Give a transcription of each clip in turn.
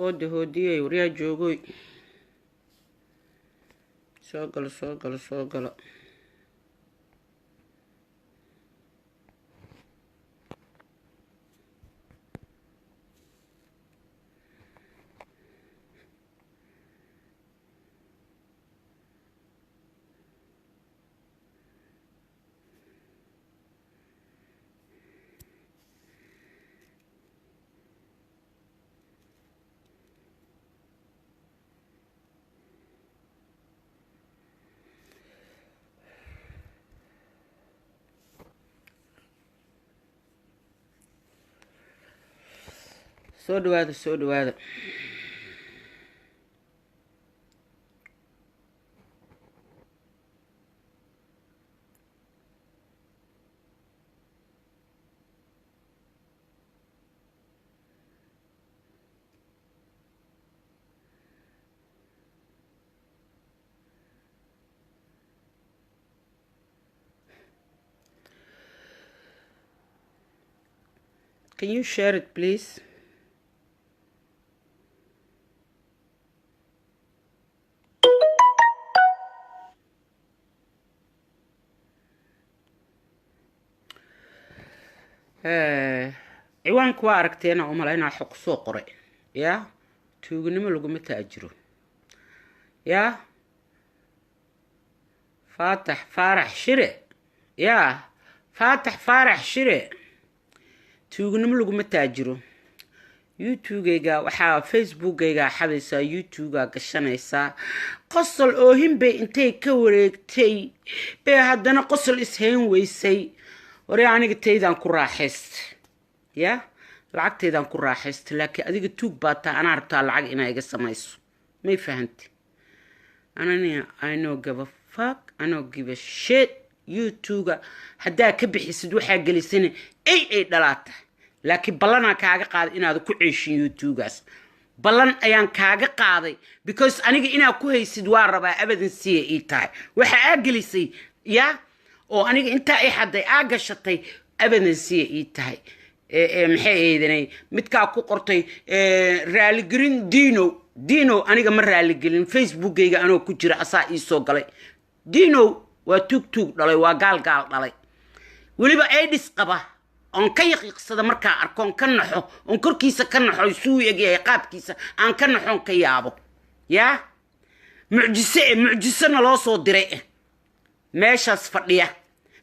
هودي وريا جوجوي سوقل سو دواده Can you share it please? ciwaanku waa aragteena oo malaynaa xog soo qoray ya tuugnimo lagu ma taajiro ya faatax faarax shire tuugnimo lagu ma taajiro youtube-gayga waxaa facebook-gayga xadaysa youtube-ga gashanaysa qosol oohin bay intay ka wareegtay bay haddana qosol ishayn weysay wari aniga taydaan ku raaxaystay ya lacagteedaan ku raaxaystay laakiin adiga tuug baa taa anaa rabtaa lacag inaa iga samayso may fahanti anani I know give a fuck I don't give a shit youtube-ga haddaa ka bixisid waxaa gelisana ay dhalaata laakiin ballanaan kaaga qaaday inaad ku ceeshin youtube-gaas ballan ayaan kaaga qaaday because aniga inaad ku haysid waa rabaa abadan siya ii tahay waxa aa gelisay ya oo aniga intaa ay xaday aa gashatay abadan siya ii tahay maxay eedanay midkaa ku qortay raaligelin dino aniga ma raaligelin facebook-gayga anoo ku jira asaa ii soo galay dino waa tuug dhalay waa gaal dhalay weliba aidis qaba on ka yaqiiqsada markaa arkoon ka naxo on korkiisa ka naxo suu eegay qaabkiisa aan ka naxoon ka yaabo ya mucjisana loo soo diray meeshaas fadhiya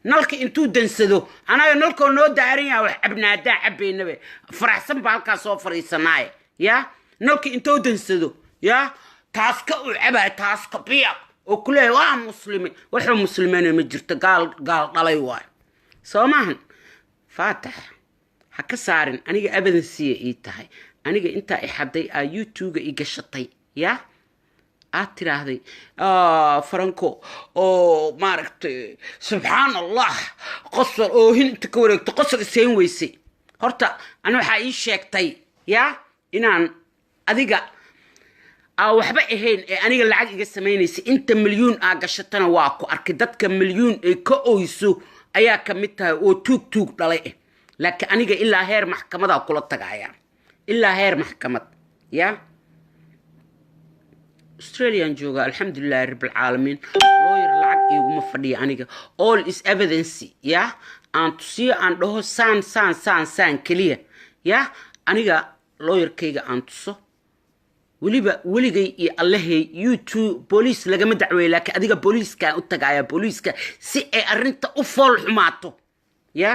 nalka intuu dansado anaga nalkoo noo daaran yahay wax abnaadaa cabeynaba faraxsan baa halkaa soo fariisanaaye ya nalka intuu dansado ya taaska u cabaa taaska biya oo kule waa muslimi wuxuu muslimeena ma jirto gaal dhalay waay soomahan faatax ha ka saarin aniga abadan siya ii tahay aniga intaa i xaday aa youtube-ga i gashatay ya aad tiraahday faranko oo maaragtay subxaan allah qosol oohin inta ka wareegto qosol isayn weysay horta ana waxaa ii sheegtay ya inaan adiga waxba ahayn ee aniga lacag iga samaynaysa inta milyuun aa gashatana waa ku arkay dadka milyuun ay ka oyso ayaa ka mid tahay oo tuug dhalay laakiin aniga ilaa heer maxkamada kula tagaaya ilaa heer maxkamad ya Australian jooga alxamdulillaah rabbil caalamiin lawyer lacag iguma fadhiyo aniga all is evidence ya aan tusiyo aan dhaho saan kaliya ya aniga lawyerkayga aan tuso weliba weligay iyo allahay youtube police lagama dacweeyo laakiin adiga booliiska u tagaaya booliiska si ay arrinta u fool xumaato ya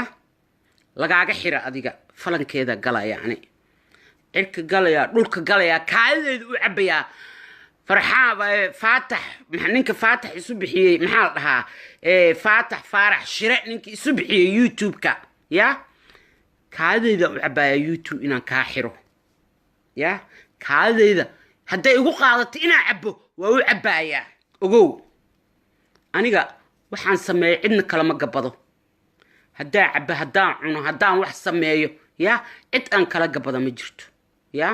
lagaaga xira adiga falankeeda galaya yani cirka galaya dhulka galaya kaalideedu u cabaya farxaaba faatax ninka faatax isu bixiyay maxaa la dhahaa faatax faarax shire ninka isu bixiyay youtube-ka ya kaalideeda u cabaya youtube inaan kaa xiro ya kaadayda hadday igu qaadato inaan cabbo waa u cabaayaa ogow aniga waxaan sameeyo cidna kalama gabado haddaan cabbo haddaan cuno haddaan wax sameeyo ya cid aan kala gabada ma jirto ya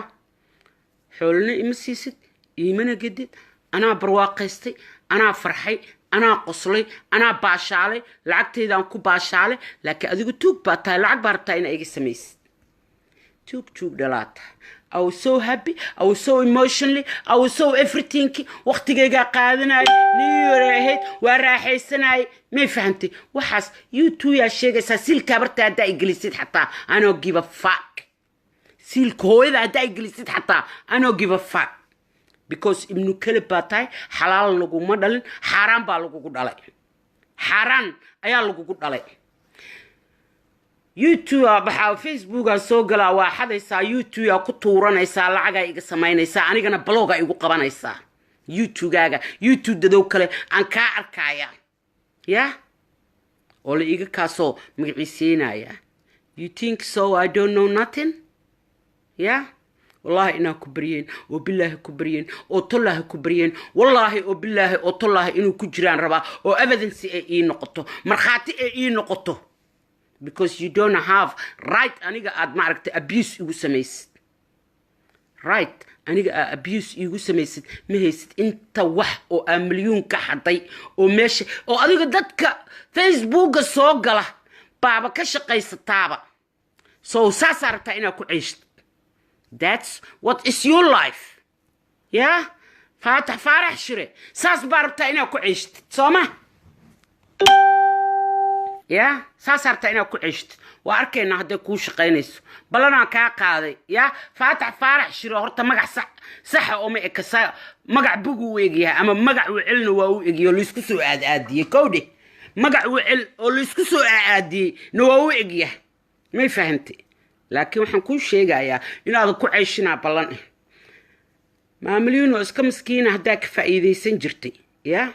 xoolna ima siisid iimana gedid anaa barwaaqaystay anaa farxay anaa qoslay anaa baashaalay lacagtaydaan ku baashaalay laakiin adigu tuug baa tahay lacag baa rabtaa inaa iga samaysid tuug dhalaata I was so happy, I was so emotionally, I was so everything. وقتيجا قادنا نيورهيد وراحيسناي ما فهمتي وحاس يوتيوب يا شيخ سيل كبرت هدا إنجليزي حتى أنا give a fuck سيل كويد هدا إنجليزي حتى أنا give a fuck because ابن كلب باتاي حلال لقو مدل حرام بالقو قدالي حرام أيا لقو قدالي يوتيوب بحاول فيسبوك سو غلا واحد يسا يوتيوب ku tuuranaysa lacaga iga sameynaysa anigana blog igu qabanaysa youtube-gaaga youtube dadoo kale aan ka arkaya ya oo la iga kaaso magiciisinaya you think so I don't know nothing ya wallahi ina ku bariyeen oo billahi ku bariyeen oo tallahi ku bariyeen wallahi oo billahi oo tallahi inuu ku jiraan raba oo evidence ay noqoto marxaati ay noqoto because you don't have right aniga aad ma aragtay abuse igu samaysid right aniga abuse igu samaysid ma haysid inta wax oo milyan ka xaday oo meesha oo adiga dadka Facebook soo gala baaba ka shaqaysataaba so saasarta ina ku ciishto that's what is your life yeah faatax faarax shire saas baarta ina ku ciishto sooma يا ساسرتا إنا كعشت وأركينا هدا كوش قينيس بلنا كاقاضي يا فاتح فارح شروع هرتا مقع صح أمي إكسا مقع بقو ويقيا أما مقع وعلن وويقيا اللي يسكسو عادي كودي مقع وعل اللي يسكسو عادي نوويقيا ما فهمتي لكن وحن كل شيء قايا إنا هذا كعيشنا بلنا ما مليون وإسكا مسكينة هداك فايدي سنجرتي يا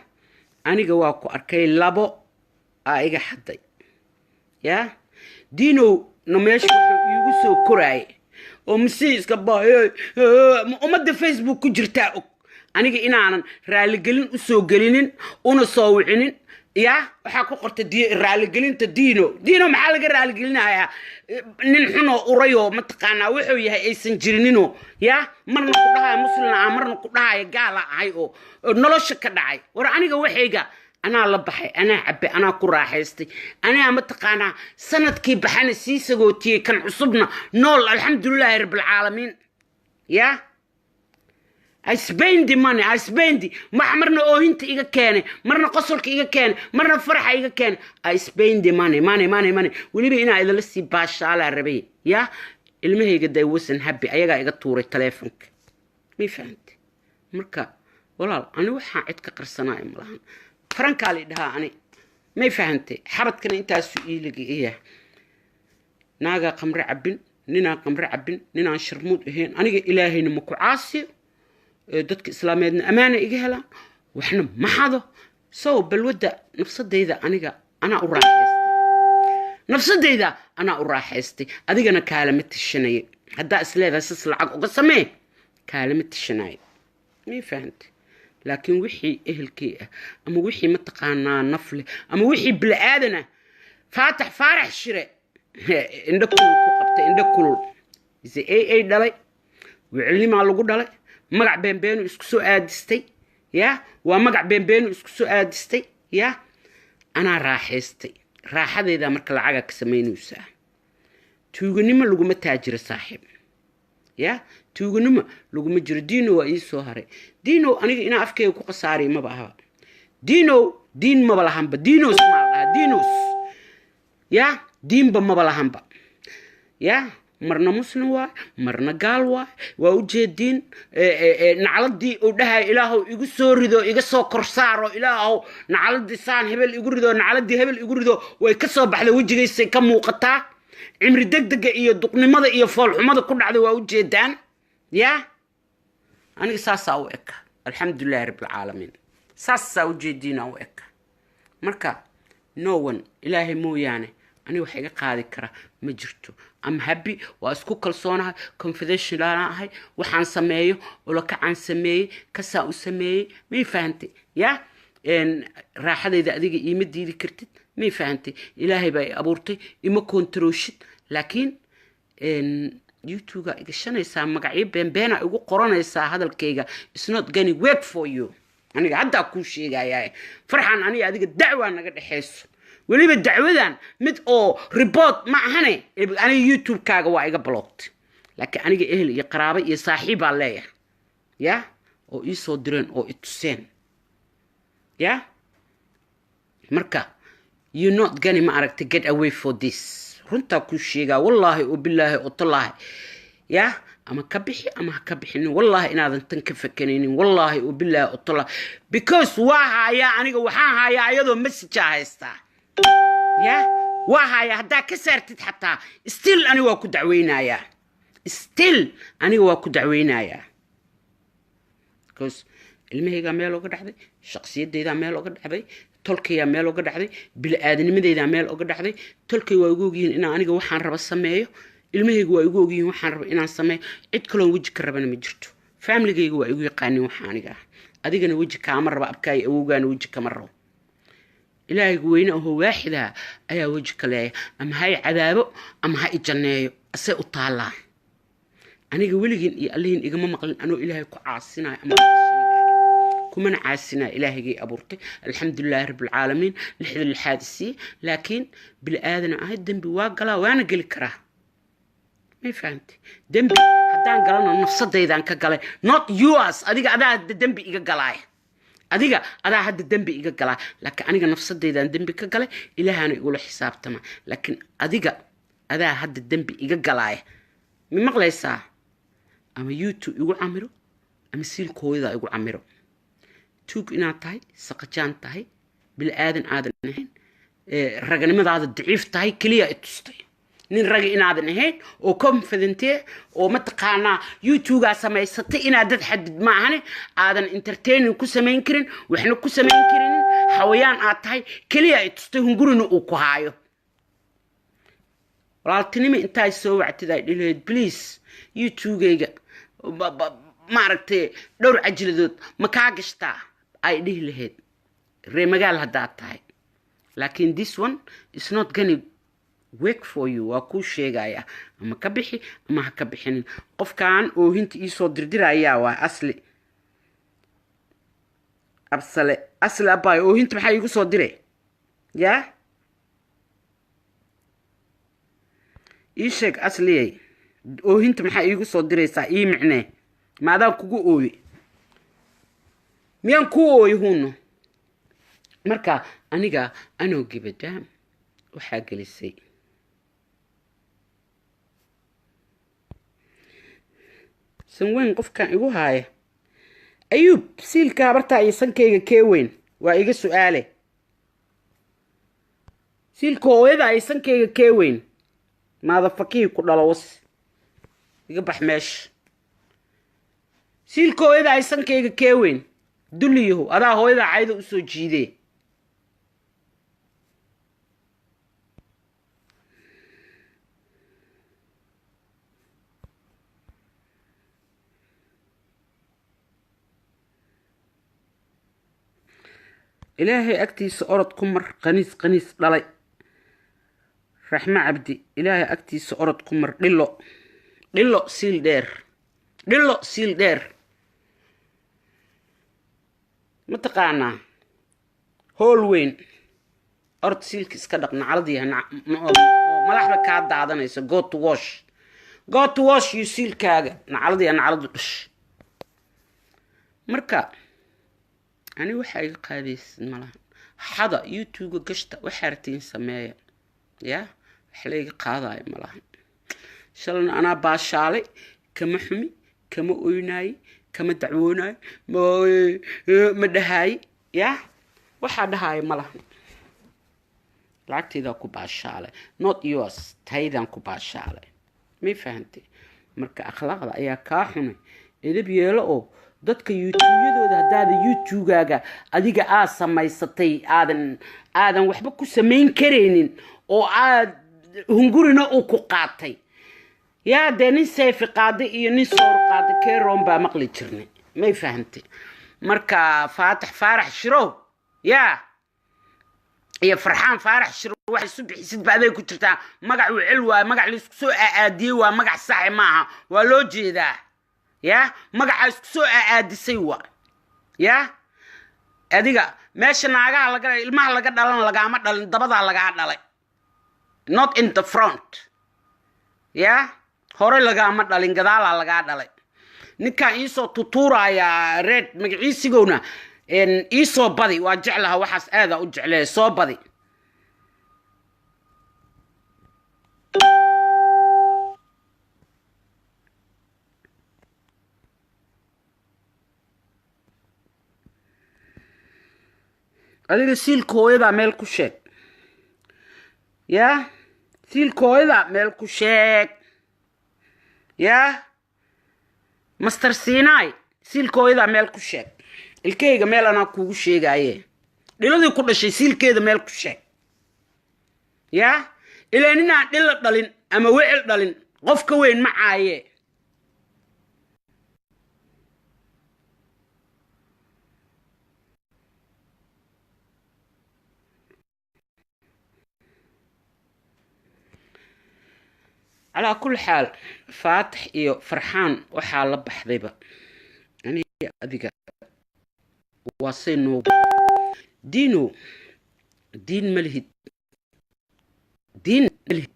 أنا قواكو أركي لابو آيقا حدي يا دينو نميش يوسو كراي ومسيس كبا ومد فيسبوك جرتاؤك أنا إنا رالي قلين وسو قلين ونصو وعنين يا وحاكو قرت رالي قلين دينو محالك رالي قلين هيا ننحنو قريو متقانا وحو يها ايسان جرينينو يا مرنا قدها مسلنا مرنا قدها يقالا هايو نلوشك كدعي ورانيقا وحيقا أنا لبحي أنا عبي أنا كراحيستي أنا متقانا سنة كي بحنا سيسقوتي كان عصبنا نول الحمد لله رب العالمين يا I spend the money I spend ما مرنا أوهنت إيجا كاني مرنا قصرك إيجا كاني مرنا فرح إيجا كاني I spend the money ولي بينا إذا لسي باشا على الربي يا اللي هي قد يوسن هبي أيجا إيجا طوري تليفونك مي فهمت مركا والله أنا وحا عدك قرصناي ملهان فرنكا لي دها أنا ما فهمتي حرتك أنت سؤالك إيه ناقة قمر عبن نينا قمر عبن نينا شرمود هين أنا إلهي نمكو عاصي دتك إسلامية أمانة إجهلا وإحنا ما حدا سو بالودة نفس إذا أنا أراحستي نفس إذا أنا أراحستي أديك أنا كلمة الشناية هدا إسلام أساس العقل قسمه كلمة الشناية ما فهمتي لكن وحي إهلكي أما وحي متقانا نفلي أما وحي بالآدنة فاتح فارح شراء عندك كل قبطة عندك كل إذا أي دلي وعلي ما لقو دلي مقع بين اسكسو آدستي يا ومقع بين اسكسو آدستي يا أنا راحستي راحة إذا مرك العقا كسمينوسا توقني ما لقو متاجر صاحب يا توقنما لو مجر دينو وإيسو هاري دينو أنا إنا أفكي وكو قصاري ما بها دين ما بلا همبا دينو اسمع دينوس يا دين ما بلا همبا يا مرنا مسلم واي مرنا قال واي ووجه نعلدي ودها إلهو يقصو ريدو يقصو كرسارو إلهو نعلدي سان هبل يقردو نعلدي هبل يقردو ويكسو بحل وجه يسي كموقتا عمري دقدقة إيا دقنمضة إيا فالحمضة كل عدو ووجه دان يا أنا ساسا وإك الحمد لله رب العالمين ساسا وجه دينا وإك مركا نوون إلهي مو يعني أنا وحيقا قادي كرا مجرتو أم هبي وأسكو كالصونها confidential أنا هاي وحان سميه ولكا عن سميه كساو سميه مي فهمتي يا إن راحة إذا أديك يمد يدي كرتت مي فهمتي إلهي باي أبورتي إما كونتروشت لكن إن يوتيوب إيشان يسا مقعيب بينا يقول قرانا يسا هذا الكيغا it's not gonna work for you أنا عدا كل شيء جاي فرحان أنا أديك الدعوة أنا قد أحس ولي بالدعوة ذا مت أو ريبوت مع هني أنا يوتيوب كاغا وايجا بلوت laakiin aniga ehel iyo qaraabo iyo saaxiib baa leeyahay ya oo ii soo direen oo i tuseen ya marka you not gonna ma aragtay get away for this runtaa kuu sheegaa wallaahi oo bilaahi oo tallaahi ya ama ka bixi ama ha ka bixinin wallaahi inaadan tan ka fakanaynin wallaahi oo bilaahi oo tallaahi because waa hayaa aniga waxaan hayaa iyadoo message haystaa ya waa hayaa haddaa ka saartid xataa still aniga waa ku dacweynayaa still aniga waa ku dacweynayaa because ilmahaygaa meel oga dhacday shakhsiyadeydaa meel oga dhacday tolkayaa meel oga dhacday bili-aadanimadeydaa meel oga dhacday tolkay waa igu ogyihiin inaan aniga waxaan raba sameeyo ilmahayga waa igu ogyihiin waxaan raba inaan sameeyo cid kaloon weji ka rabana ma jirto familigayga waa igu yaqaanin waxa aniga ah adigana weji kaama raba abkaayo awowgaana weji kama rabo ilaahaygu weyne ahoo waaxidaa ayaa weji ka leeya ama ha i cadaabo ama ha i janneeyo asee u taallaa aniga weligiin iyo allihiin igama maqlin anoo ilaahay ku caasinayo ama kumana caasinayo ilaahaygai abuurtay alxamdulilaahi rabbilcaalamiin lixda lixaadisii laakiin bili-aadana ahay dembi waa galaa waana geli karaa may fahantay dembi haddaan galana nafsadeydaan ka galay not yours adiga adaa hadda dembi iga galaaya adiga adaa hadda dembi iga galaa laakiin aniga nafsadeydaan dembi ka galay ilaahana igula xisaabtama laakiin adiga adaa hadda dembi iga galaaya ma maqlaysaa ama youtube igu camiro ama siilka hooyadaa igu camiro tuug inaad tahay saqajaan tahay bili-aadan aadan ahayn raganimadaada daciif tahay keliya i tustay nin ragi inaadan ahayn oo confidentee oo mataqaanaa youtubegaa samaysatay inaad dad xadid maahane aadan entertaining ku samayn karin waxna ku samayn karin hawayaan aad tahay keliya i tustay hungurina uu ku haayo walaaltinimo intaay soo wactid ay dhilahayd please youtubegayga ma aragtay dhowr cajiladood ma kaa gashtaa ay dhihi lahayd ree magaal haddaad tahay laakiin this one is not gonna work for you waa kuu sheegaya ama ka bixi ama ha ka bixinin qofkaan oohinta iisoo dirdirayaa waa asli asli abaay oohinta maxaa iigu soo dire yaa ii sheeg asliyay oohinta maxaa iigu soo diraysaa ii micnee maadaan kugu ooye miyaan kuu ooye huuno marka aniga anoo gabadha waxaa gelisay sanweyn qofkan igu haaya ayuub siilka habartaa iyo sankayga kee weyn waa iga su-aale siilka hooyada ay sankayga kee weyn maada fakihii ku dhalo was iga bax meesha siilka hooyada ay sankayga kee weyn dulliyahu adaa hooyada cayda u soo jiidee ilaahay agtiisa orod ku mar qaniis dhalay raxma cabdi ilaahay agtiisa orod ku mar dhilo siil dheer ma taqaanaa hool weyn orod siilka iska dhaq nacladiiha malaxda kaa daadanayso go to wash iyo siilkaaga nacladiiha nacladu dhush marka ani waxaa iga qaadaysid malahan xada youtube gashta waxaa ratiin sameeya ya wax layga qaadayo malahan shalan anaa baashaalay kama xumi kama oynaay kama dacwoonaay ma dhahaay ya waxaa dhahayo malahan lacagtaydaa ku baashaalay not yours taydaan ku baashaalay may fahantay marka akhlaaqda ayaa kaa xunay edab yeelo oo dadka youtubeyadooda haddaada youtubegaaga adiga aad samaysatay aadan waxba ku samayn karaynin oo aad hungurina uu ku qaatay yaa dee nin seefi qaaday iyo nin soor qaaday keeroon baa maqli jirnay may fahantay marka faatax faarax shirow yaa iyo farxaan faarax shirow waxay isu bixisid ba aday ku jirtaa magac wicil waa magac laisku soo aadiyey waa magac saxe maaha waa loo jeedaa يا مقع سوء عادسي وا يا adiga meesha naagaha laga ilmaha laga dhalan laga ma dhalin dabada laga dhalay not in the front ya hore lagaama dhalin gadaalaa lagaa dhalay ninkaan iisoo tutuurayaa reed magaciisigowna iisoo badi waa jeclaha waxaas aadaa u jeclee soo badi adiga siilka hooyadaa meel ku sheeg yaa siilka hooyadaa meel ku sheeg yaa master Sinai siilka hooyadaa meel ku sheeg ilkeyga meel anaa kuugu sheegaaye dhiladii ku dhashay siilkeeda meel ku sheeg yaa ilaa ninaan dhila dhalin ama wecel dhalin qof ka weyn ma caaye على كل حال فاتح إيو فرحان وحال بحذيبة يعني أذيك وصينو دينو دين ملهد دين ملهد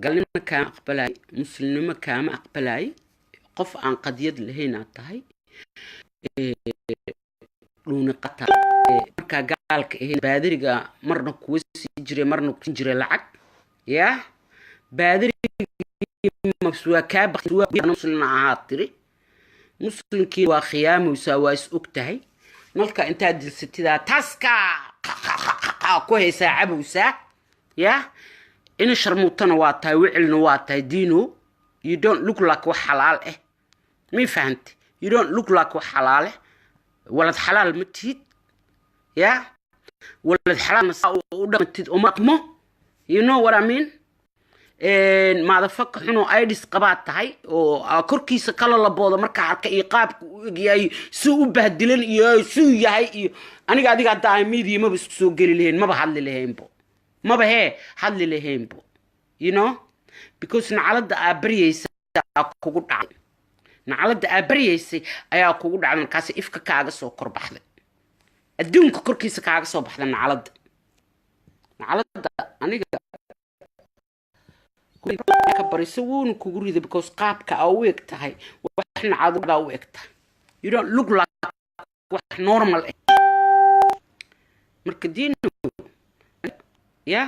قال لي ما كان أقبلاي مسلم ما كان أقبلاي قف عن قضية لهنا تهي لون قطع مركا قالك هنا بادرقة مرنا كويس يجري مرنا كنجري لعك يا بادري مبسوى كابخ مسلم عاطري مسلم كي وخيام وسواس أكتهي ملكا انت دلستي ذا تاسكا كوهي ساعة وسا يا إن شرموتنا واتاي وعلنا واتاي دينو you don't look like وحلال مي فهمت you don't look like وحلال ولد حلال متيد يا ولد حلال مساء ودمتيد أمقمو you know what I mean ما دفك حنو ايديس قبات تهي او كركيسا كلا لبودا marka arka iqaabku u egyahay suu u bahdilan iyo suu yahay iyo aniga adiga taa media ma bisku soo gali lahayn ma hadli lahaynbo ma bahe hadli lahaynbo you know because nacalada abriyaysa kugu dhacay nacalada abriyaysa ayaa kugu dhacay markaas ifka kaaga soo korbaxday adduunka korkiisa kaaga soo baxday nacalada aniga كبريسو وون كوغريد because qaabka aw eeg tahay waxna caadada u eegta you don't look like wax normal marka diin ya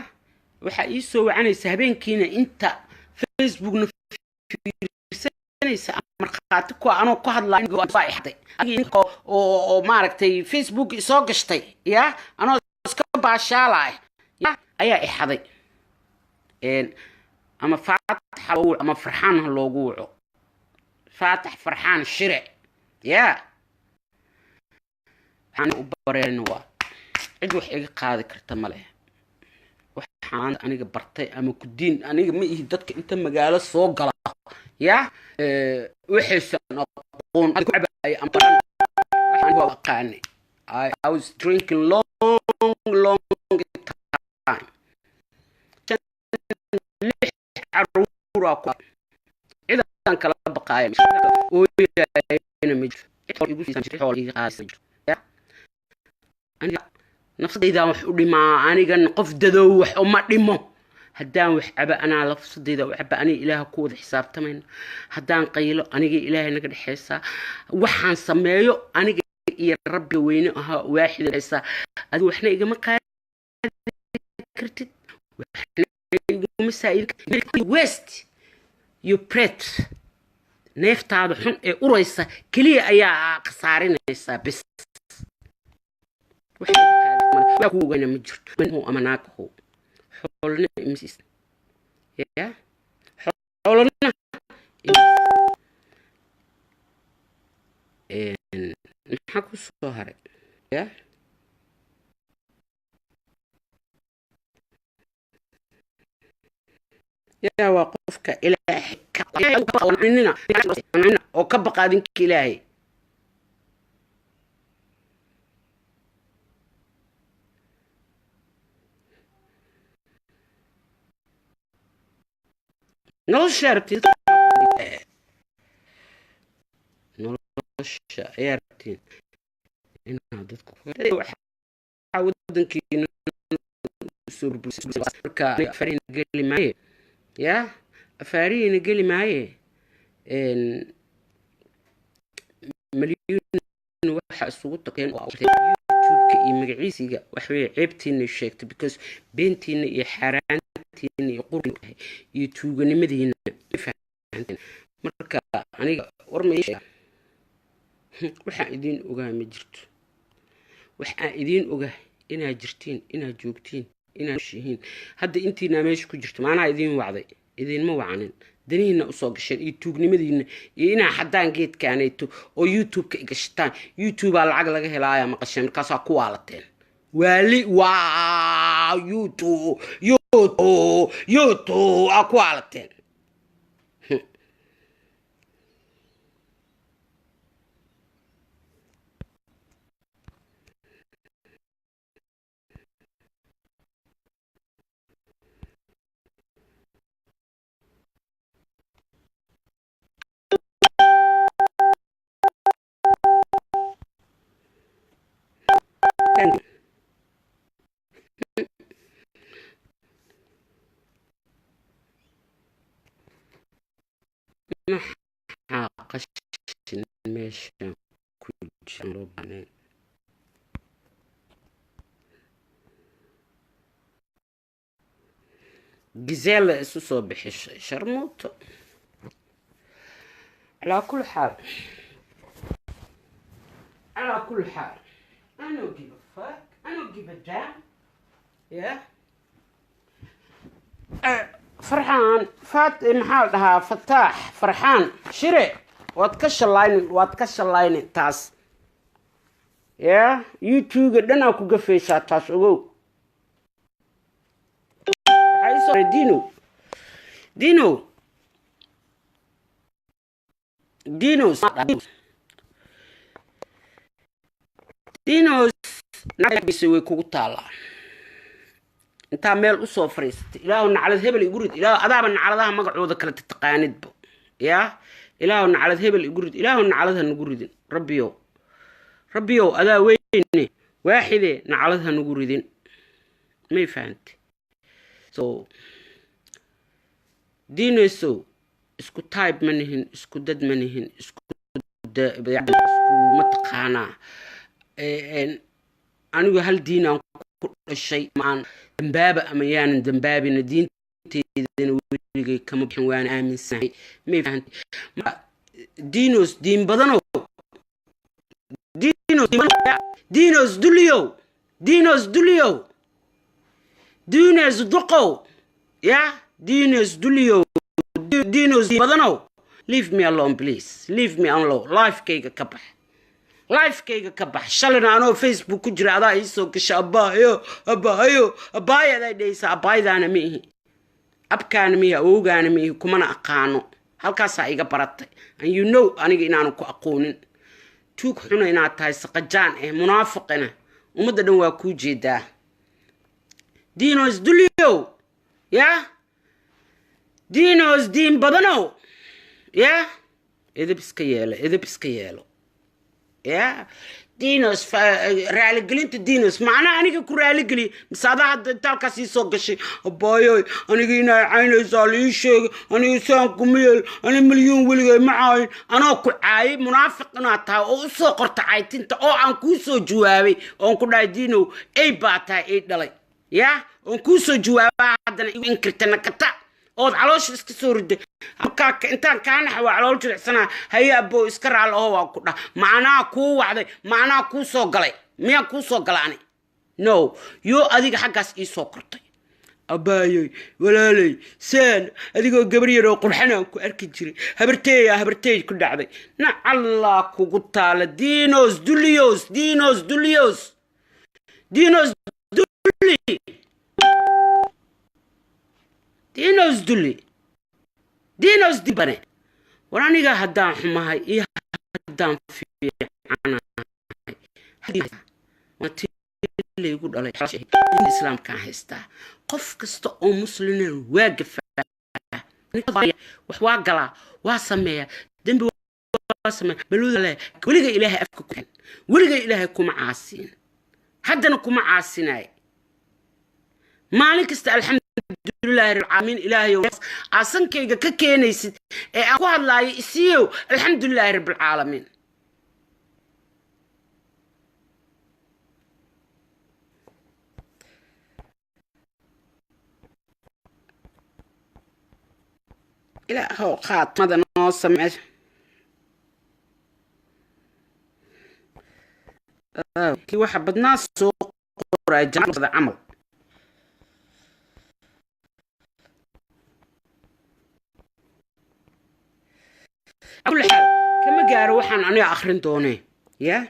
waxa ii soo wacanaysa habeenkiina inta Facebook na fiirsanaysa marxaati ku anoo ku hadlayn waaxday oo maaragtay Facebook soo gashtay ya anoo iska baashaalay ya ayaa ixaday أما فاتح أما فرحان هاللوجوع فاتح فرحان شرع يا أنا أبرر نوا عدو حاجة قاعدة كرتمله وحان أنا جبرتي أما كدين أنا ما يهدتك أنت مجال صوق لا يا وحش أنا أقول أنا أي أمبران وحان هو قاني I was drinking long time عروراك إذا كان كلا بقايا ويانا مج يقول في سنجري حولي قاسم أنا نفس إذا وحولي ما أنا كان قف دذوح وما دمه هدان وحبا أنا لفظ إذا وحبا أنا إله كود حساب تمين هدان قيله أنا جي إله نقدر حسا وحن سميه أنا جي يا ربي وين واحد حسا هذا وإحنا إذا ما قال كرتت مسائل ويست يو بريت نفط هذا حن أوريسا كلية أيا قصارينيسا بس وحنا وين مجرد من هو أماناك هو حولنا إمسيس يا حولنا نحكو الصهر يا يا وقفك إلهي عننا وكبق هذيك إلهي نوش شاربتين نوش شاربتين إن عددك حاودن كي سور بس فرين قال لي معي يا أفارينا قلي معي إن مليون waxa isugu taqeen YouTube-ka iyo magaciisiga waxay ceebtiina sheegtay because beentiina iyo xaraantiina iyo qurunka iyo tuuganimadiina fahanteen marka aniga war ma yeesha waxa idin ogaa ma jirto waxa idin ogaa inaad jirtiin inaad joogtiin inaad shihiin hadda intiina meesha ku jirto maana idin wacday idin ma wacanin daniina u soo gasheen iyo tuugnimadiina iyo inaa xadaan geedkaaneeto oo YouTube-ka igashtaan YouTube-aa lacag laga helaaya maqasheen markaasaa ku waalateen waali waa YouTube aa ku waalateen قشن ماشي كل شيء ربنا جزالة اسوسو بحش شرموط على كل حال على كل حال انا اجيب الفاك انا اجيب الدعم يا فرحان فات محل لها فتاح فرحان شري واتكش اللاين تاس يا يوتيوب دنا كو غفيسا تاس اوغو هاي دينو نبيس وي كوغو تالا انت ميل usoo fariistay ilaahu nacalad hebel igu rid ilaahu adaaba nacaladaha magacooda kala taqaanidba ya ilaahu nacalad hebel igu rid ilaahu nacaladaha nagu ridin rabbiyo adaa weyne waaxide nacaladaha nagu ridin may fahanti so diineeso isku type manihin isku dad manihin isku mataqaana anigu hal diinaan شيء معن دنبابة أما يعني دنبابي ندين تيدين ويلقي كم بحن وانا آمن سنعي مي فهمت دينوس دين بدنو دينوس دوليو دينوس دقو يا دينوس دوليو دينوس بدنو leave me alone please leave me alone life كيكا كبح لايف كيغا كبح شلنا انو فيسبوك كجرا ادا ايسو كش ابايو ادا ديسا ابايدا انا ميهي ابكان ميها اوغان ميهي كمانا اقانو halkaasa iga baratay and you know aniga inaanu ku aqoonin tuug xuna inaad tahay saqajaan munaafiqina umada dhan waa ku jeedaa diinos duliyo ya diinos diin badano ya edeb iska yeelo يا دينوس رالي قلنت دينوس معنا أنا كرالي قلي مساعدة تالك سيسوق شيء أبايو أنا جينا عين زالي شيء أنا إنسان كميل أنا مليون ولي معاي أنا كل عاي منافق ناتها أو سوقرت عايتين تا أو عنكوسو جوابي أو كنا دينو أي باتا أي دلي يا عنكوسو جوابي هذا إنكرتنا كتا أود علوش إسكسورد أكاك إنتان كان حوا علوش الحسنة هيا أبو إسكر على هوا كده معنا كو وعدي معنا كو سوقلي ميا كو سوقلاني نو يو أديك حقاس إيه سوقرتي أبايي ولا لي سان أديك جبريل وقرحنا كو أركجري هبرتي كل عدي نا الله كو قطال دينوس دولي دينوس دي بني ورانيغا هدان حماهاي إيه هدان في عنا هدي وانتي اللي يقول علي حاشي الإسلام كان هيستا قف كستا أو مسلمين واقف وحواقلا واسمية دنبي واسمية بلوذ الله ولغا إلهي أفككين ولغا إلهي كما عاسين حدنا كما عاسيناي مالك است الحمد لله رب العالمين إلهي عسنكيغا ككينيسد ee aan ku hadlaayo isiyo alxamdulillaah rabbil caalamiin ila ho qaatmada noo sameey ki waxa badnaa soo qoray jamacada amal كل حال كما قالوا وحن أنا آخرين دوني يا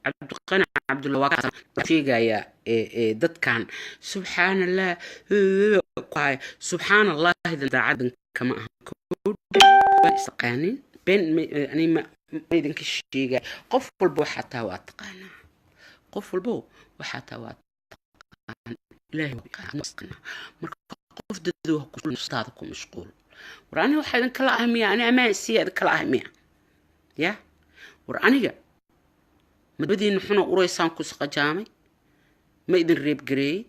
عبد القناع عبد الله واقع في جاية ضد كان سبحان الله سبحان الله إذا دعنا كما كود سقانين بين يعني ما يدنك الشيء قف البو حتى واتقانا قف البو وحتى واتقانا إلهي وقانا مركب قف ددوه كل نصطادكم مشغول وراني واحد كلا أهمية أنا ما يصير كلا أهمية يا وراني ما بدي نحنا قريسان كوس قجامي ما يدن ريب جري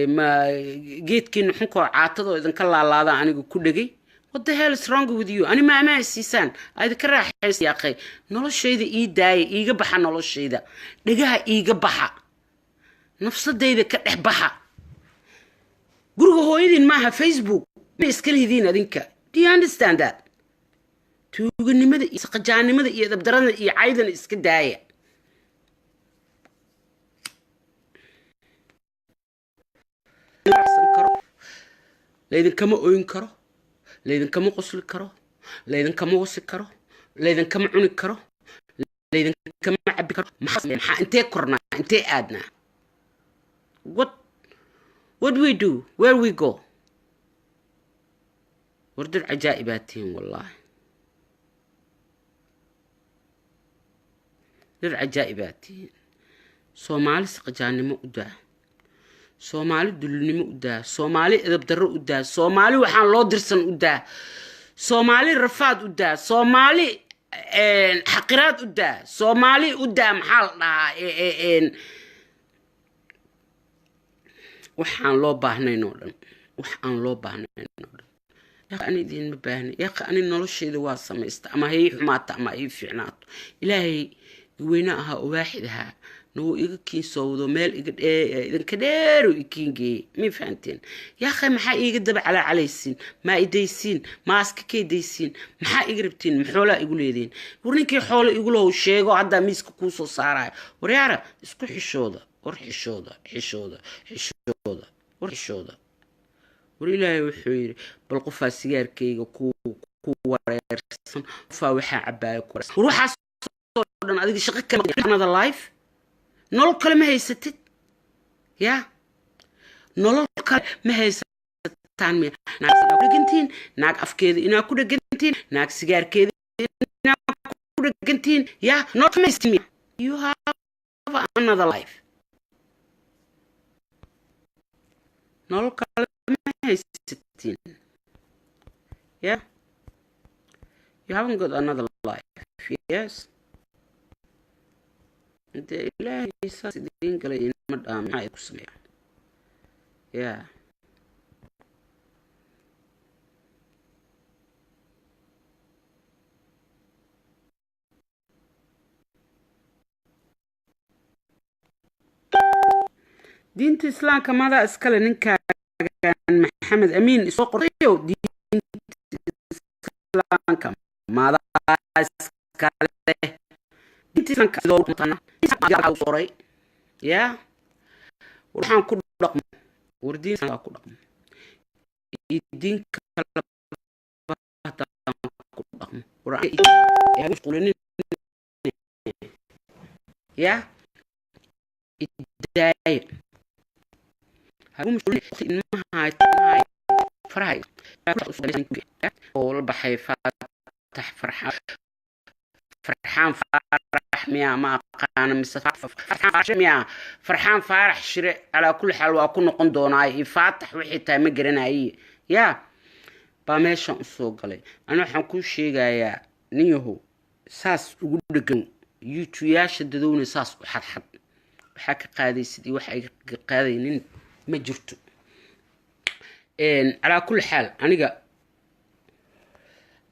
ما جيت كي نحكو عاطدو إذا كلا لا هذا أنا كل جي what the hell is wrong with you أنا ما السيسان هذا كره حس يا أخي نلو الشيء ذا إيداي إيجا بحا نلو الشيء ذا لقاها إيجا بحا نفس الداي ذا كره بحا قرقو هو يدين معها فيسبوك ما يسكل هذين هذينك do you understand that توقني ماذا يسقجاني ماذا يدبدرنا يعايدنا إسكداية أحسن كرو ليدن كما أوين كرو ليدن كما قصل كرو ليدن كما وصل كرو ليدن كما عوني كرو ليدن كما عبي كرو محا انتي كرنا انتي آدنا what do we do where we go ورد العجائباتين والله العجائباتين سومالي سقجاني مؤدا سومالي دلني مؤدا سومالي إذا بدر أدا سومالي وحان لو درسن أدا سومالي رفاد أدا سومالي حقيرات أدا سومالي أدا محال وحان لو باهنين نورن وحان لو باهنين نورن يا أخي أنا دين مباهني يا أخي أنا نولش إذا واصل أما هي حمات أما هي فعنات إلهي وينها واحدها نو يكين صوده مال إذا كدارو يكينجي مين فهمتين يا أخي ما حق يقدر على السين ما يديسين ما أسك كي يديسين ما حق يقربتين محولة يقول يدين ورنيكي حول يقولوا الشيء وعدا ميسك كوسو صارع وريارة اسكو حشودة ورحشودة حشودة حشودة ورحشودة وريلا وحير بالقفا سيجار كي كو وريرسن فاوحة عباية كورس وروح أنا أديك شقة كم another life نول كلمة هي ستة يا نول كلمة هي ستة مية ناك سجار كدقنتين ناك أفكيد إنا كدقنتين ناك سجار كيد إنا كدقنتين يا not miss me you have another life نول كلمة هي ستين yeah you haven't got another life yes انت إلهي ساس دين قليل مدام معي كسمية يا دين الإسلام كماذا اسكال ننكا محمد أمين سوق ريو دين الإسلام كماذا اسكال intiisan ka soo qotana yaa u soray ya waxaan ku dhaqmo wardiinsan ku dhaqmo idin kala bahta ku dhaqmo waraa yaa mashquulin ya idaay hagu mashquulin ma hay farahay oo baxay fatah فرحان فرح ميا ما قانا مسافر فرحان فرح ميا فرحان فرح شرع على كل حال وأكون قندوناي فاتح وحيتها مجرناي يا بامشان سوق لي أنا حنكون شيء يا نيهو ساس ugu dhagan youtube-yaasha dadowna saas u xadxad waxa ka qaadaysid waxa ay ka qaadaynin ma jirto ala kulli xaal aniga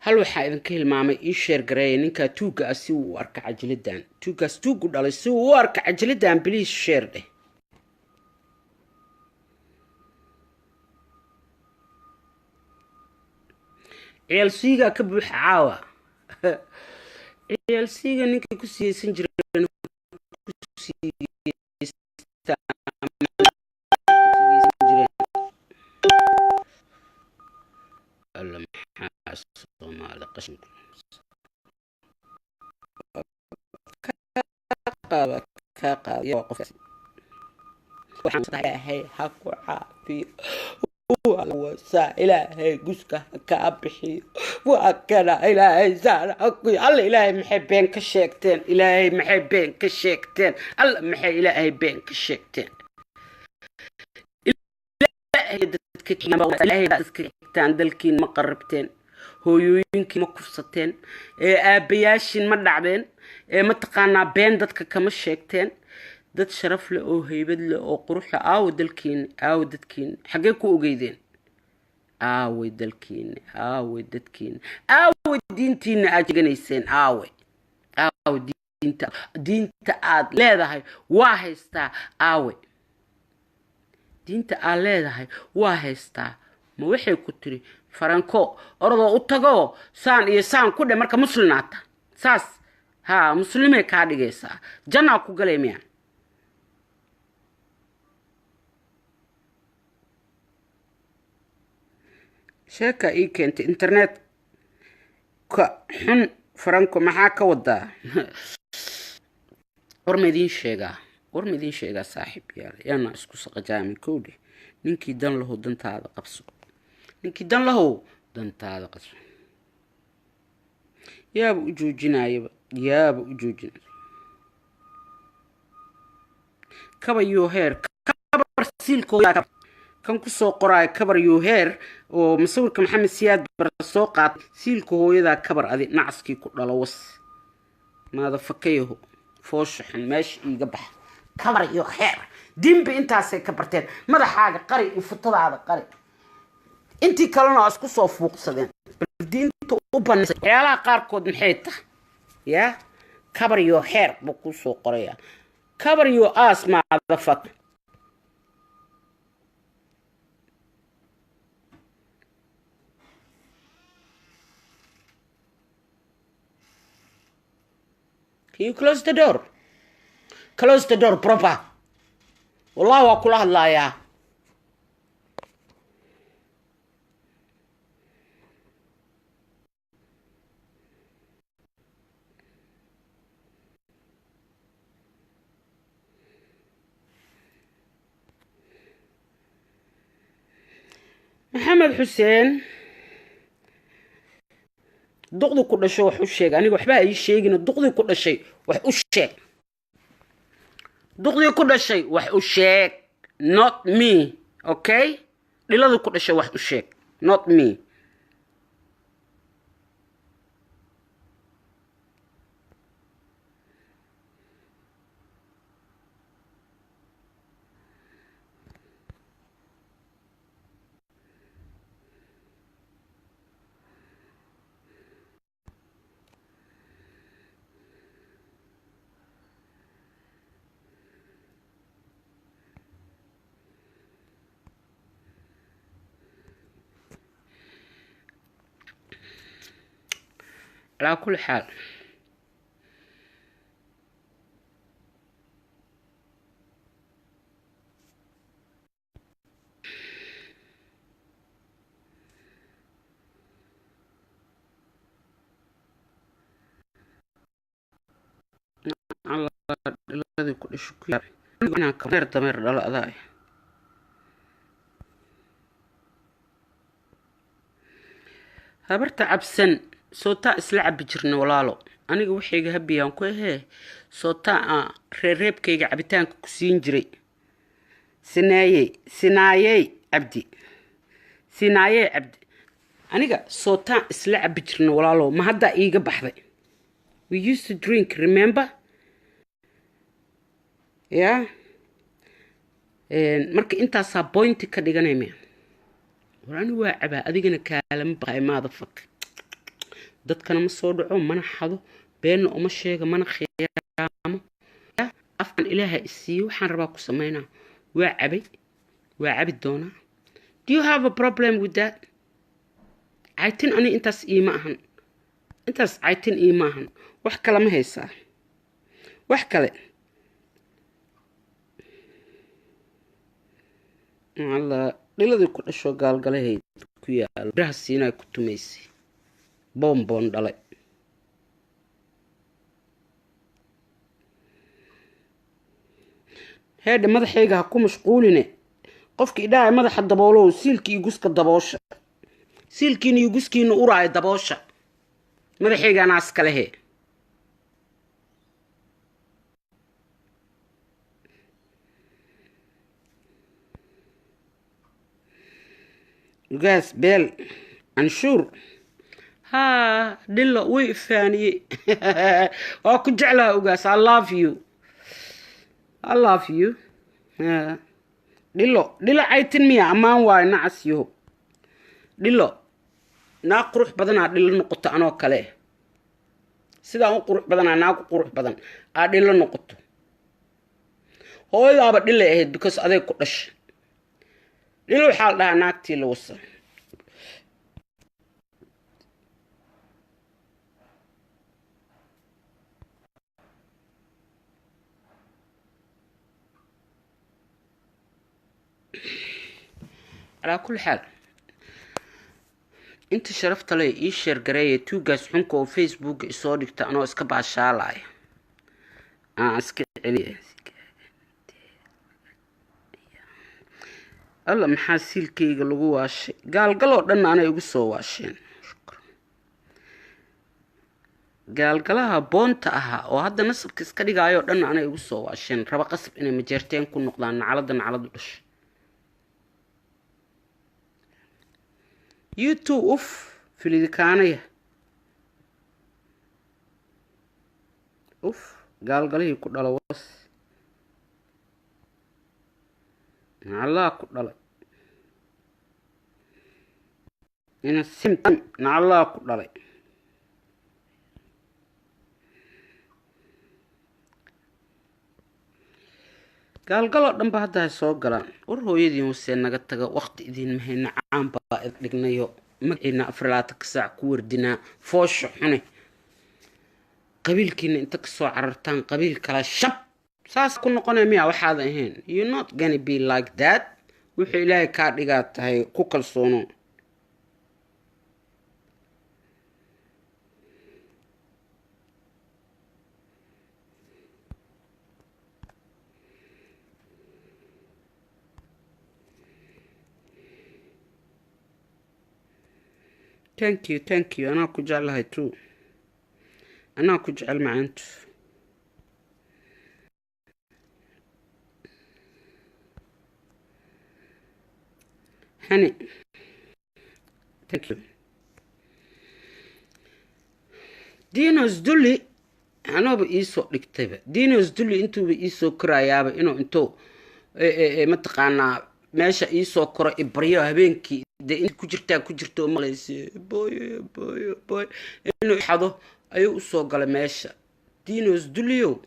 hal waxa idin ka hilmaamay in share gareey ninka tuuga si uu arka cajladan tuugaas tuugu dhalay si uu arka cajladan please share dheh ciyaalsiga ka buux caawa ciyaalsiga ninkii ku siiyeysan jireen ku siiyeysan alla maxaa Soomaali qashin ka qaado qofkaas waxaan saxahay ha ku caafiyo وسا إلهي قسك كابحي وأكنا إلهي زال أقوي الله إلهي محبين كشيكتين إلهي محبين كشيكتين الله محي إلهي بين كشيكتين إلهي دتكتين إلهي دتكتين دلكين مقربتين هو يمكن مكفصتين أبياشين مدعبين متقانا بين دتك كمشيكتين dad sharaf leh oo haybad leh oo qurux leh aaw dadkiin xagee ku ogeydeen aaw dadkiin diintiina aad jeganayseen aaw diinta aad leedahay waa haystaa aaw diinta aad leedahay waa haystaa ma waxay ku tiri faranko ordo u tago saan iyo saan ku dhe marka muslimaata saas ha muslimay ka dhigaysaa janna ku galeemiyaan sheeka ii keentay internet ka xun faranko maxaa ka wadaa war ma idin sheegaa saaxiib yaal yana isku saqajaamin koodhi ninkii dan lahow dantaada qabso yaaba u joojinayaba kabayo heer kabar siilkooda kan ku soo qoray kabar yo heer oo masawirka maxamed siyaad bar soo qaat siilka hooyada kabar adi nacaskii ku dhalo was maada fakayo fooshaxan meesh iiga bax kabar yo heer dimbi intaasay ka barteen madaxaaga qari iyo futadaada qari intii kalena isku soo fuuqsadeen diinta u banaysa ciyaalaha qaarkood maxay tahay ya kabar yo heer buu ku soo qoraya kabar yo aas maada fak Can you close the door? Close the door proper. Wallah wa kula hadlaya. Maxamed Xuseen duqdu ku dhashay wax u sheeg aniga waxba ay sheegin duqdu ku dhashay wax u sheeg not me okay dhiladu ku dhashay wax u sheeg not me على كل حال الله الذي كل شكر أنا كمير تمر لا أضاي هبرت عبسن صوتا إسلعب بجرنا ولاله أنا جو حاجة هبي أنكو هي صوتا ريب كي عبتان كوسين جري سنايي عبدي aniga sootaan isla cabi jirna walaalo ma hadda iiga baxday. We used to drink, remember? Yeah. marka intaasaa pointi ka dhiganayme warani waa cabaa adigana kaalama baqay maada fak dadkana ma soo dhaco mana xado beenna uma sheega mana khiyaamo afkan ilaaha isiiyo waxaan rabaa ku sameynaa waa cabi doonaa. Do you have a problem with that? caytin ani intaas iima ahan wax kale ma haysaa wax kale الله دلدي ku dhasho gaalgalahay ku yaal biraha siinay ku tumaysay boon dhalay heed madaxayga ku mashquuline qofkii idhaa madaxa daboolo siilkii guska daboosha siilkiina iyo guskiina uraay daboosha madaxayga naas kale he Gas bell anshuur ha dhilo way faaniye waa ku jeclaa ugaas I love you dhilo caytin miya amaan waay nacas yaho dhilo naa qurux badanaa dhilo noqoto anoo kale sidaa u qurux badanaa naagu qurux badan aa dhilo noqoto hooyadaaba dhile ahayd because aday ku dhashay dhilo waxaa la dhahaa naagtii la wasa على كل حال انت شرفت لي اي شير غريه توغاس حنكو فيسبوك سو دغتا انو اسكا باشالاي اسكا علي الله محاسيلكيغا لوgu waashay gaalgalo dhan aanay ugu soo waasheen gaalgalaha boonta aha oo hadda nasabka iska dhigaayo dhan aanay ugu soo waasheen raba qasab inay majeerteen ku noqdaan nacaladu dhash YouTube اوف في الكانيه اوف قال ku dhalo was الله ku dhalay ina simtan الله ku dhalay gaalgalo dhanba hadda soo galaan war hooyadii hoose naga taga waqti idin mahayna caan baa dhignayo magciina afraata ka saac ku wardinaa foosho xune qabiilkiina inta ka soo carartaan qabiil kala shab saas ku noqonay miya waxaad ahayn you not gonna be like that wuxuu ilaahay ka dhigaa tahay ku kalsoono thank you أنا كجعلها تو أنا كجعل مع أنت هني thank you دينوس دولي أنا بإيسو لكتبه دينوس دولي أنتو بإيسو كرايابة إنو أنتو متقانا ماشا إيسو كرا إبريو هبينكي de inta ku jirto malaysi boy inuu xado ayuu soo galay meesha dinos duliyo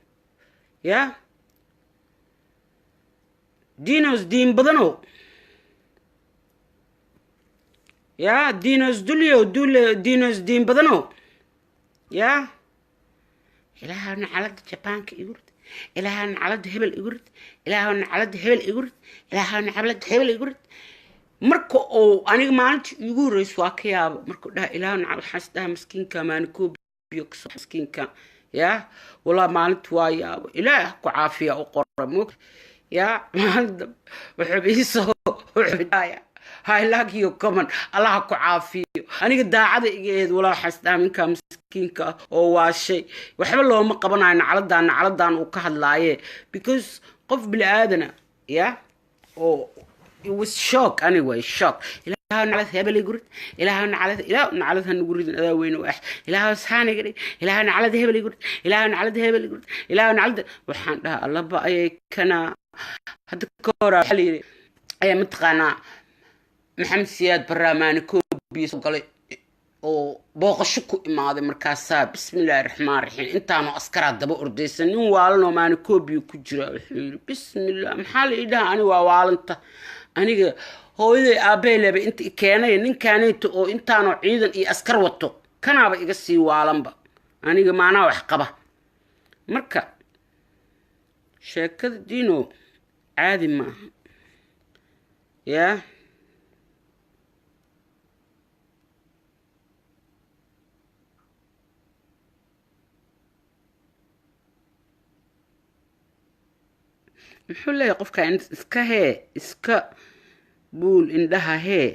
ya dinos diin badano ya dinos duliyo dinos diin badano ya ilaahana calada jabaanka igurd ilaahana calada hebel igurd ilaahana calada hebel igurd ilaahana calada hebel igurd marka oo aniga maalintii ugu horeysay waa ka yaabo marka dhaha ilaahna waxaas dhaha miskiinka maan koobiyo kasoo miskiinka ya wala maalintii waa yaabo ilaah ku caafiya u qoramo ya wuxuu isoo wuxuu I like you comment Allah ku caafiyo aniga daacada igeed wala waxaas dhaha minka miskiinka oo waa shay waxba looma qabanayo nacaladan uu ka hadlaaye because qof bil aadana ya oo it was shock anyway shock إلهي نعلث هبل يقرد إلهي نعلث هنقرد هذا وين واحد إلهي سحاني قري إلهي نعلث هبل يقرد إلهي نعلث هبل يقرد إلهي نعلث وحان ده الله بقى كنا هاد كورة حلي أي متقنا محمد سياد برلمان كوبي سوقلي oo booqasho ku imaaday markaasa bismillaahir rahmaanir rahiim intaanu askara daba ordaysan nin waalano maana koobiyo ku jira wuxuu bismillaah maxaa la idhaa ani waa waalanta aniga hooyaday aabeelaba inta keenay ninkaanayto oo intaanu ciidan iyo askar wato kanaaba iga sii waalanba aniga maana wax qaba marka sheekada diino caadi ma aha yaa muxuu leeyahay qofka iska hee iska buul indhaha hee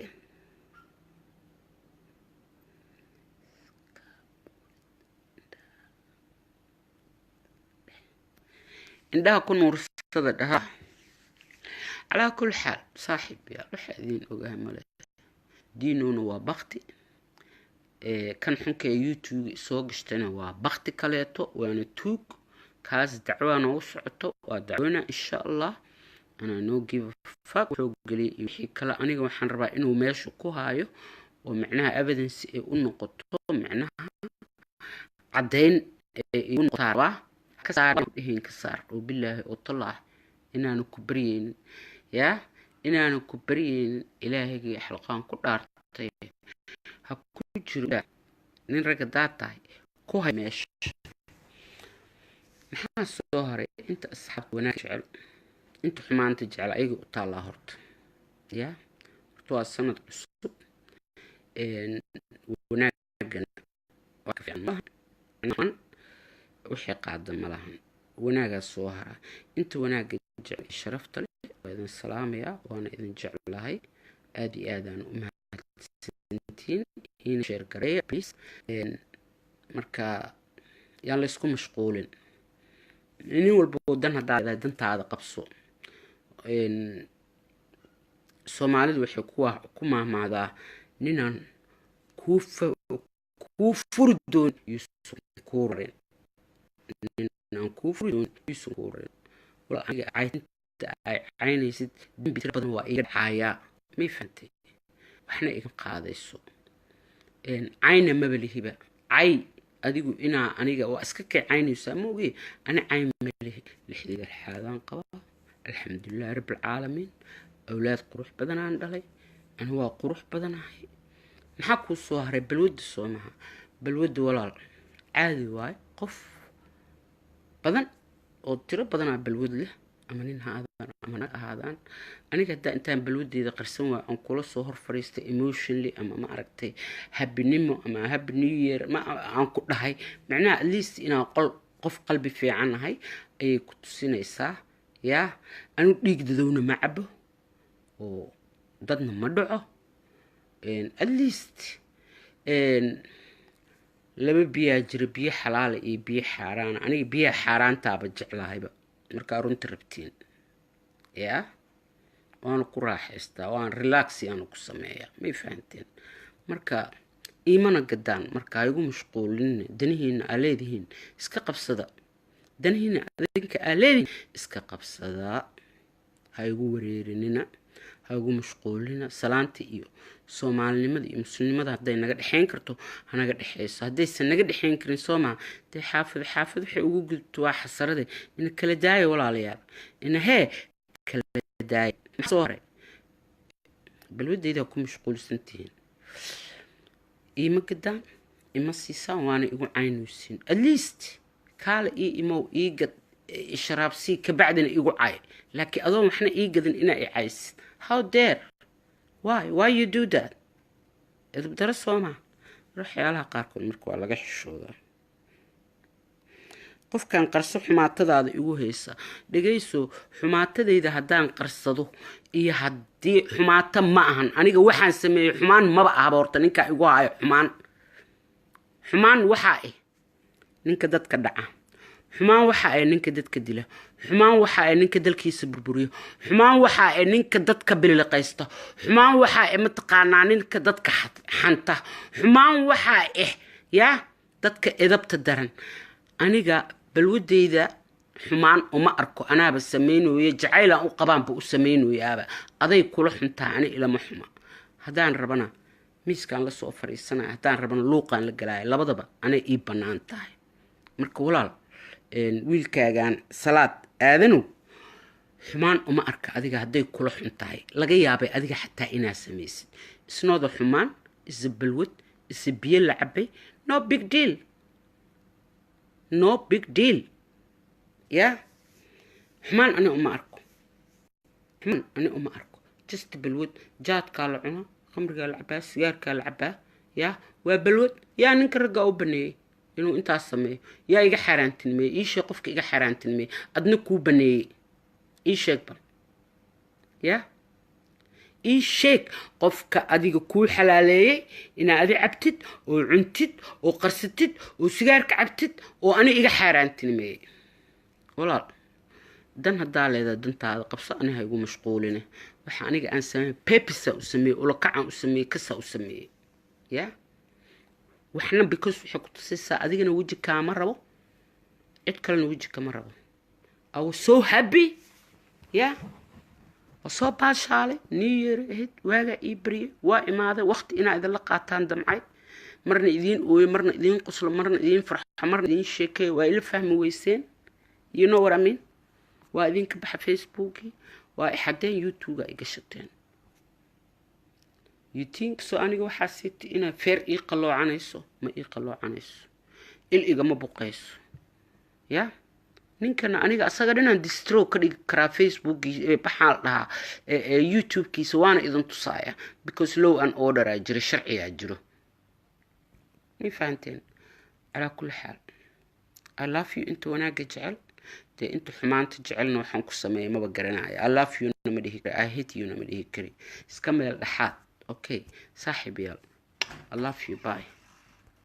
indhaha ku nuursada dhaha calaa kul xaal saaxiib yaa waxa idin ogaa male diinuna waa bakti kan xunka youtube soo gashtana waa bakti kaleeto waana tuug kaas dacwana u socoto waa dacwana insha Allah ana no give fuck wuxuu galiyay wixii kala aniga waxaan rabaa inuu meesha ku haayo oo macnaha evidence ay u noqoto macnaha cadeyn ay u noqoto ka saar oo billahi oo tallah inaanu ku bariyeen ya inaanu ku bariyeen ilaahayga xalqaan ku dhaartay ha ku jiro nin raga daatay ku hay meesha maxaa soo haray inta asxaab wanaag jecel inta xumaanta jecel ayaga u taalaa horta ya horta waa sanad cusub wanaaggan waa ka fiican wixii qaada ma lahan wanaagaa soo hara inta wanaagga jecel sharafta leh waa idin salaamaya waana idin jeclahay aad iyo aadaan u mahadsantiin in share gareeya please marka yaan la isku mashquulin nin walba dan hadaa dantaada qabso Soomaalidu waxay ku maahmaadaa ninaan ku furdoon Yusuf Kuuren ninaan ku furdoon Yusuf Kuuren wala aniga aynaysid dambi tira badan waa iga dhacaya ma fahantay waxna iga qaadayso ayna mabalihiba ay adigu ina aniga waa iska kacaynaysa ma ogi ana cayn malihi lixdiga xaadan qaba alxamdulillah rabbil alamin awlaad qurux badan aan dhalay ana waa qurux badanahay maxaa ku soo haray balwada Soomaha balwada walaal caadi waay qof badan oo tiro badan balwad leh ama nin haadaan ama na ahaadaan aniga hadda intaan balwadeeda qarsan waa aan kula soo hor fariistay emotionally ama ma aragtay happinimo ama happy new year ma aan ku dhahay macnaha at least inaan qof qalbi fiican ahay ay ku tusinaysaa yaa anu dhiigdadowna ma cabo oo dadna ma dhaco at least laba biyaa jira biyo xalaal iyo biyo xaaraan aniga biyo xaaraantaaba jeclahayba marka runta rabtiin ya waan ku raaxaystaa waan relax aan ku sameeyaa ma fahanteen marka iimana gadaan marka igu mashquulin danihiina aleedihiin iska qabsada danihiina adinka aleedi iska qabsada ha igu wareerinina ha igu mashquulina salaanta iyo Soomaalinimada iyo Muslimnimada haday naga dhaxeen karto hanaga dhaxeyso hadaysan naga dhaxeen karin Soomaa tay xaafid waxay ugu gudubto waa xasarade in kala daayo walaalayaal in hee kala daayo soo haray balwadayda ku mashquulsantiin ima gadaan ima siisaan waana igu caynaysiin at least kala imo gad sharaabsi ka bacdina igu caay laakiin adoo waxna gadan ina ay cays how dare why you do that idab dara Soomaa ruuxyaalaha qaarkood marka waa laga xishoodaa qofkan qarso xumaatadaada igu haysa dhageyso xumaatadayda hadaan qarsado iyo hadii xumaata ma ahan aniga waxaan sameeyay xumaan maba aha horta ninka igu haayo xumaan waxa ninka dadka dhaca xumaan waxa ay ninka dadka dila xumaan waxa ay ninka dalkiisa burburiyo xumaan waxa ay ninka dadka biliqaysto xumaan waxa ay mataqaanaa ninka dadka xanta xumaan waxa ay yaa dadka edabta daran aniga balwadeyda xumaan uma arko anaaba sameynooyo jacaylaan u qabaanba u sameynooyaaba aday kula xuntaa ani ilama xuma haddaan rabana miiskaan la soo fariisanaya haddaan rabana luuqaan la galaayo labadaba anay ii bannaan tahay marka walaal wiilkaagaan salaad aadanow xumaan uma arka adiga hadday kula xun tahay laga yaabay adiga xataa inaa samaysid isnooda xumaan isa balwad isa biyo la cabay no big deal no big deal yaa xumaan ani uma arko xumaan ani uma arko just balwad jaadkaa la cuno khamrigaa la cabaa sigaarkaa la cabaa yaa waa balwad yaa ninka raggaa u baneeyey inuu intaas sameeyo yaa iga xaaraantinmeeyey ii sheeg qofka iga xaaraantinmeeyey adna kuu baneeyey ii sheeg bal yaa ii sheeg qofka adiga kuu xalaaleeyey inaa adi cabtid oo cuntid oo qarsatid oo sigaarka cabtid oo ani iga xaaraantinmeeyey walaal dan haddaa leedaa dantaada qabso aniha igu mashquuline waxa aniga aan sameeyey pepisa u sameeyey ulakacaan u sameeyey kasa u sameeyey yaa waxna because waxay ku tusaysaa adigana weji kaama rabo cid kalena weji kama rabo I was so happy yaa waa soo baashaalay new year ahayd waagaa ii barye waa imaaday waqti inaa idinla qaataan damcay marna idiin ooyo marna idiin qoslo marna idiin farxo marna idiin sheekeeyo waa ila fahmi weyseen you know what I mean waa idinka baxa facebookii waa ixadeen youtube ay gashateen you think so aniga waxaa siita inaa feer ii qaloocanayso ma ii qaloocanayso il igama buqayso yaa ninkana aniga asaga dhinaan distro ka dhigi karaa facebookii baxaa la dhahaa youtubekiisa waana idin tusaaya because law and order aa jiro sharciyaa jiro may fahanteen calaa kulli xaal I love you inta wanaaga jecel dee inta xumaanta jecelna waxaan ku sameeyay maba garanaya I love you nama dhihi kari I hate you nama dhihi kari iska meel dhaxaad okay saaxiib yaal I love you bye